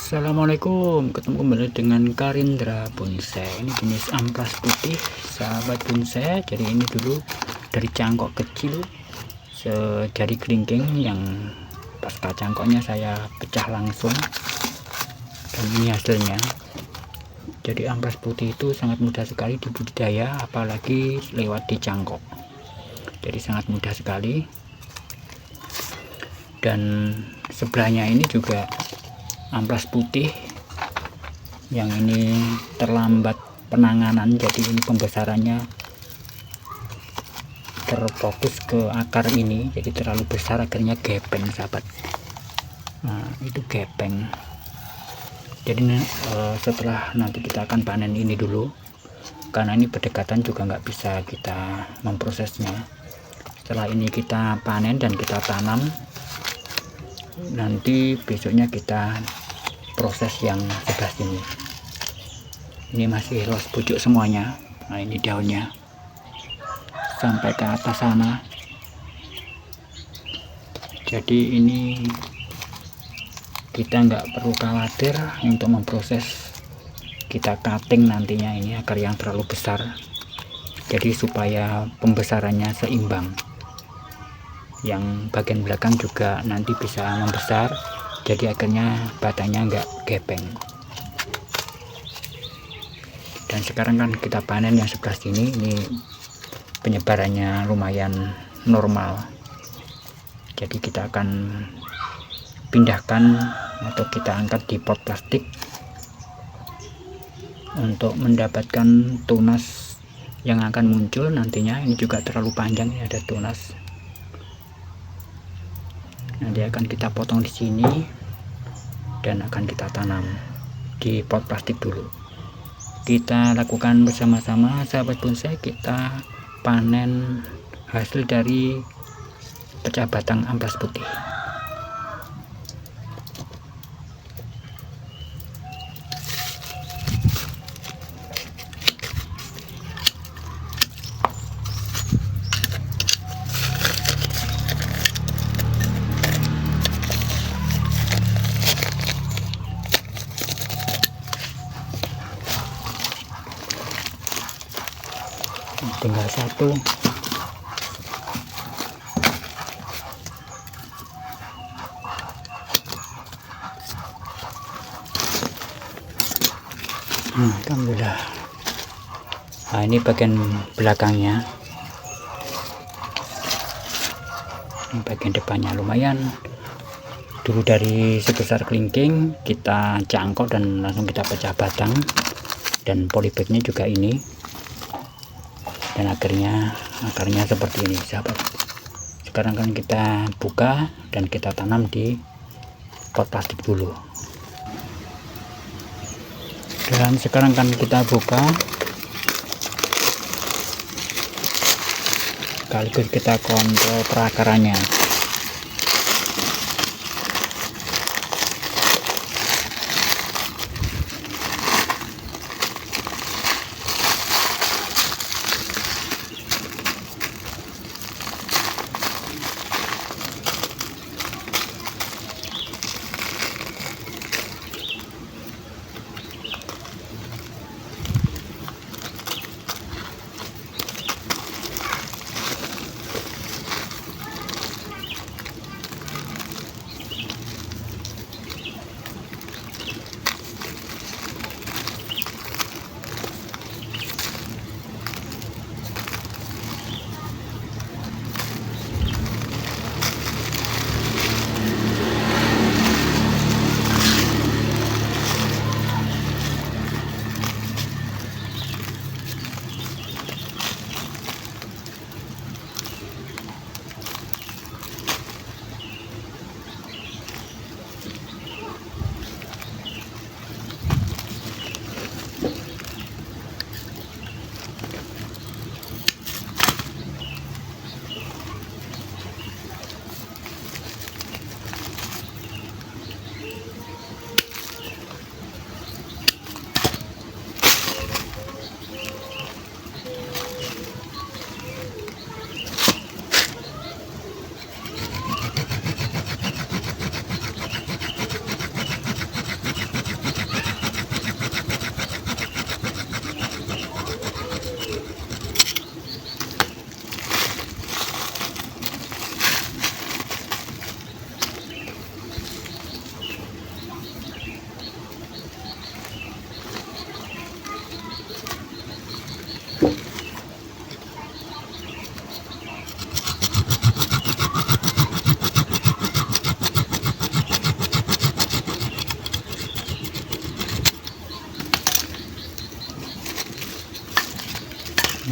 Assalamualaikum, ketemu kembali dengan Karindra Bonsai. Ini jenis amplas putih, sahabat bonsai. Jadi ini dulu dari cangkok kecil sejari kelingking, yang pasca cangkoknya saya pecah langsung, dan ini hasilnya. Jadi amplas putih itu sangat mudah sekali dibudidaya, apalagi lewat di cangkok. Jadi sangat mudah sekali. Dan sebelahnya ini juga amplas putih yang ini terlambat penanganan, jadi ini pembesarannya terfokus ke akar ini, jadi terlalu besar akhirnya gepeng, sahabat. Nah, itu gepeng. Jadi setelah nanti kita akan panen ini dulu, karena ini berdekatan juga nggak bisa kita memprosesnya. Setelah ini kita panen dan kita tanam, nanti besoknya kita proses yang sebelah sini. Ini masih los pucuk semuanya. Nah, ini daunnya sampai ke atas sana. Jadi ini kita nggak perlu khawatir untuk memproses, kita cutting nantinya ini akar yang terlalu besar, jadi supaya pembesarannya seimbang. Yang bagian belakang juga nanti bisa membesar, jadi akhirnya batangnya nggak gepeng. Dan sekarang kan kita panen yang sebelah sini, ini penyebarannya lumayan normal, jadi kita akan pindahkan atau kita angkat di pot plastik untuk mendapatkan tunas yang akan muncul nantinya. Ini juga terlalu panjang, ini ada tunas, nanti akan kita potong di sini dan akan kita tanam di pot plastik dulu. Kita lakukan bersama-sama, sahabat bonsai. Kita panen hasil dari pecah batang amplas putih. Tinggal satu. Alhamdulillah. Nah, ini bagian belakangnya. Ini bagian depannya lumayan. Dulu dari sebesar kelingking kita cangkok dan langsung kita pecah batang, dan polybagnya juga ini. Dan akarnya seperti ini, sahabat. Sekarang kan kita buka dan kita tanam di pot plastik dulu. Dan sekarang kan kita buka, sekaligus kita kontrol perakarannya.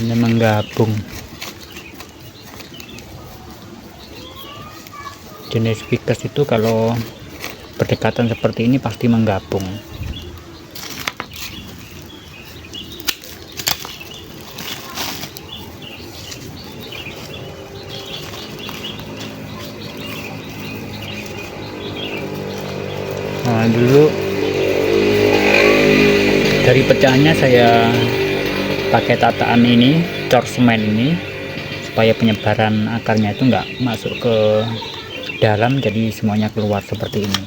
hanya menggabung. Jenis Vickers itu kalau berdekatan seperti ini pasti menggabung. Nah, dulu dari pecahannya saya pakai tataan ini, cor semen ini, supaya penyebaran akarnya itu enggak masuk ke dalam, jadi semuanya keluar seperti ini.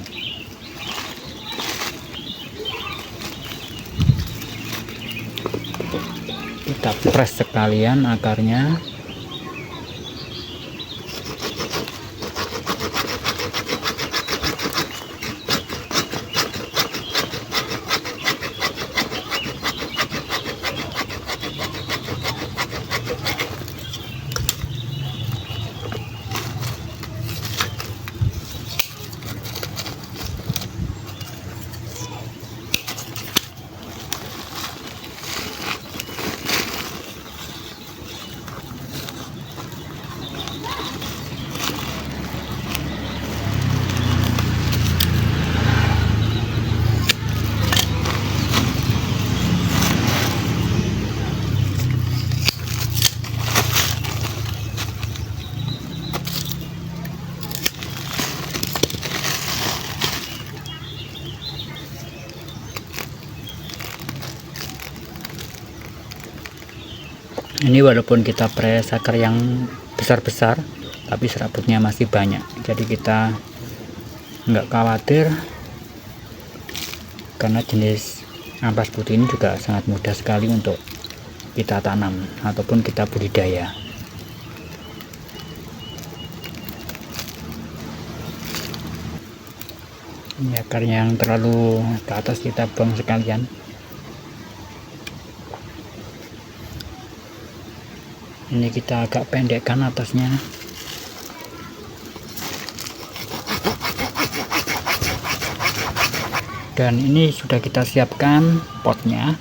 Kita press sekalian akarnya. Ini walaupun kita press akar yang besar-besar, tapi serabutnya masih banyak, jadi kita nggak khawatir, karena jenis amplas putih ini juga sangat mudah sekali untuk kita tanam ataupun kita budidaya. Ini akar yang terlalu ke atas kita buang sekalian. Ini kita agak pendekkan atasnya. Dan ini sudah kita siapkan potnya.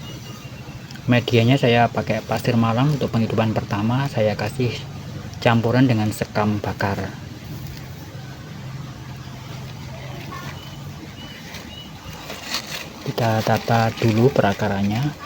Medianya saya pakai pasir malang untuk penghidupan pertama. Saya kasih campuran dengan sekam bakar. Kita tata dulu perakarannya.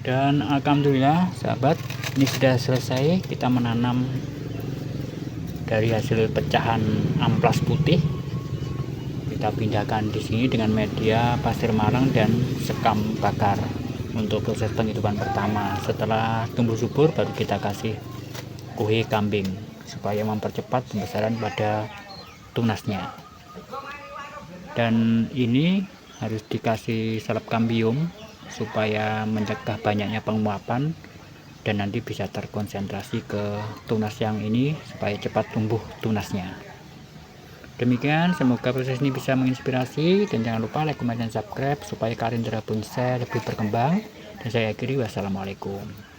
Dan alhamdulillah sahabat, ini sudah selesai kita menanam dari hasil pecahan amplas putih. Kita pindahkan di sini dengan media pasir malang dan sekam bakar untuk proses penghidupan pertama. Setelah tumbuh subur baru kita kasih kuhe kambing supaya mempercepat pembesaran pada tunasnya. Dan ini harus dikasih salep kambium supaya mencegah banyaknya penguapan dan nanti bisa terkonsentrasi ke tunas yang ini supaya cepat tumbuh tunasnya. Demikian, semoga proses ini bisa menginspirasi, dan jangan lupa like, comment, dan subscribe supaya Karindra Bonsai lebih berkembang. Dan saya akhiri, wassalamualaikum.